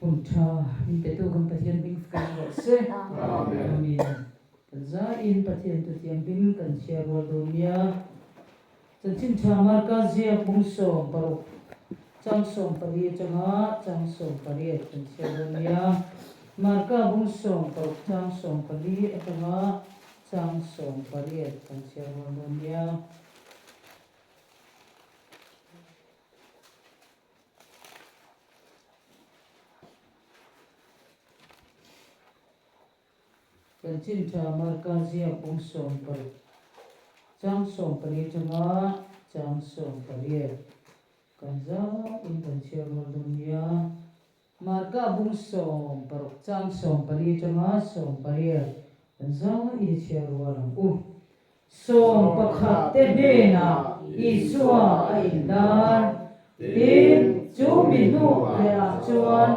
คุณชาอินเปตุกันปะเทียนบิงกันบ่เซอาเมนกันซาอินปะเทียนตุเทียนบิงกันเชียร์วอลโดเมียจันชินชามารกาเซียบุงสมปรุจังสมปริจังหาจังสมปริกันเชียร์วอลเมียมารกาบุงสมปรุจังสมปริจังหาจังสมปริกันเชียร์วอลโดเมียกันชินชามารกาเซียบุงสมปรุจังสมปริจังหาจังสมปริกันซาอินกันเชียร์วอลโดเมียมารกาบุงสมปรุจังสมปริจังหาสมปริกันซาอินเชียร์วอลอุสมปะขัดเตเดนาอิสัวอินดาตินจูมินุเรียจวน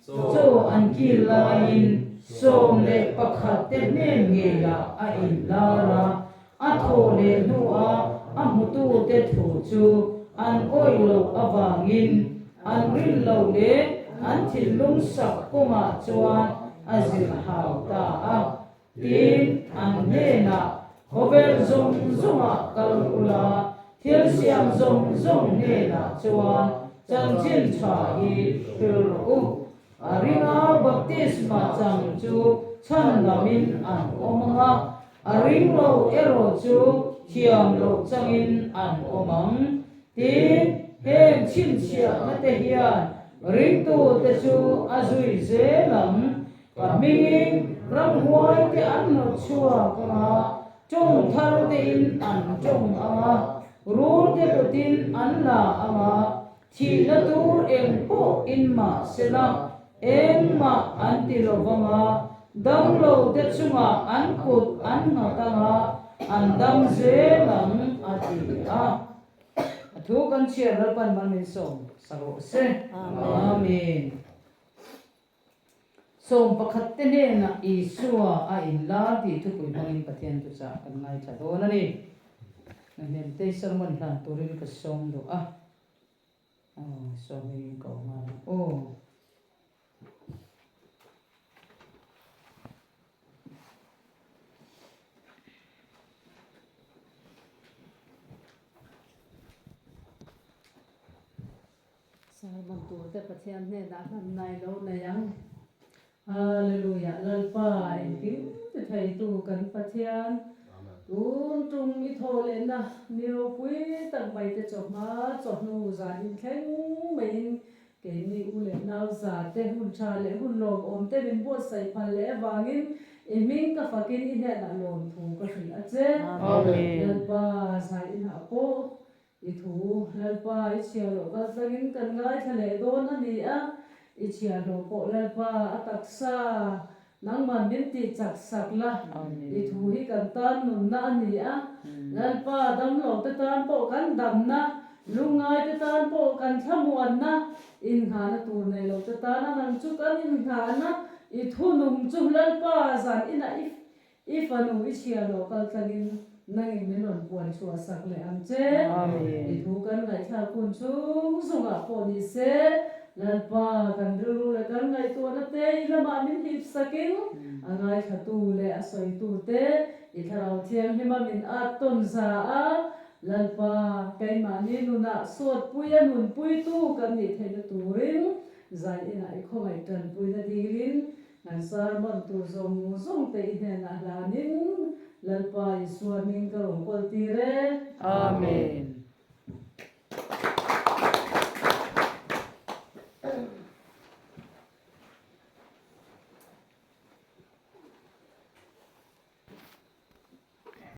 โจอันกิลาอินsom le pakhat te ne nge ya a in lara a tho le nu a mutu te thu chu an oi lo awangin an rin lo le an thil lung sak kuma chuan azil hau ta a tin an ne na hovel zong zonga kalula thil siam zong zong ne na chuan chang chin tha hi thil u aringa baptisma chang chu chan lamin an omanga aring lo ero chu thiam lo changin an omang ti hem chin chia na te hian ring tu te chu azui zelam kaming ram huai te an no chua ka chong thar te in an chong anga rul te tin an la anga thi na tur eng po in ma sela engma antilovanga damlo te chunga ankut annatanga andam zelang atia athu kan chia lalpan manin som saro se amen som pakhat te ne na isua a in la ti thu pui mangin pathian tu cha kan ngai tha do na ni nem te sermon hlan turin ka som do som ni ko maมันตัวแต่ประเทศเนี่ยนะมันในโลกในยัง Hallelujah ลันปายติจะไทยตูกันประเทศตูนตรงมิโทเลนะเนียวปุ้ยตั้งไปจะจบมาจบนูจานินแข็งไม่เก่งนี่อุเลนาวซาเตหุ่นชาเลหุ่นลมอมเตเป็นบัวใส่พันเลวางินมิงกับฟักินอินเดียนลมถูกก็ถึงอาเจลันปาใส่อินหาโปอีถูลันปาอิเชียโลก็สักินกันง่ายทะเลโดนอันนี้อิเชียโลโปลันปาตักซานังมันนิติจักสักละอีถูฮิกันตันนุนนั่นนี่ลันปาดำหลงตะตานโปกันดำนะลุงง่ายตะตานโปกันขมวนนะอินหานะตัวในหลงตะตานนั่งจุกันอินหานะอีถูนุ่มจุลันปาสันอินะอีฟันูอิเชียโลก็สักินนั่งเงินหล่นปวนชัวสักเลยอันเจอีถูกันไงชาคุณชุงส่งอ่ะปนิเซลันปากันรู้เลยกันไงตัวนั่นเตอีละมามินฮิปสักิงไงขตูเลยอสอยตูเตอีทาราเทียมให้มามินอาต้นซาลันปาไกมานี่นุนะสวดปุยนุนปุยตู้กันนี่เทนตูริงใจอีน่ะอีข้อไงจันปุยนาดีรินนันซาร์มันตูส่งเตอีเทนะลานินลันปาอิสวามิงกะลงปอลตีเรอาเมน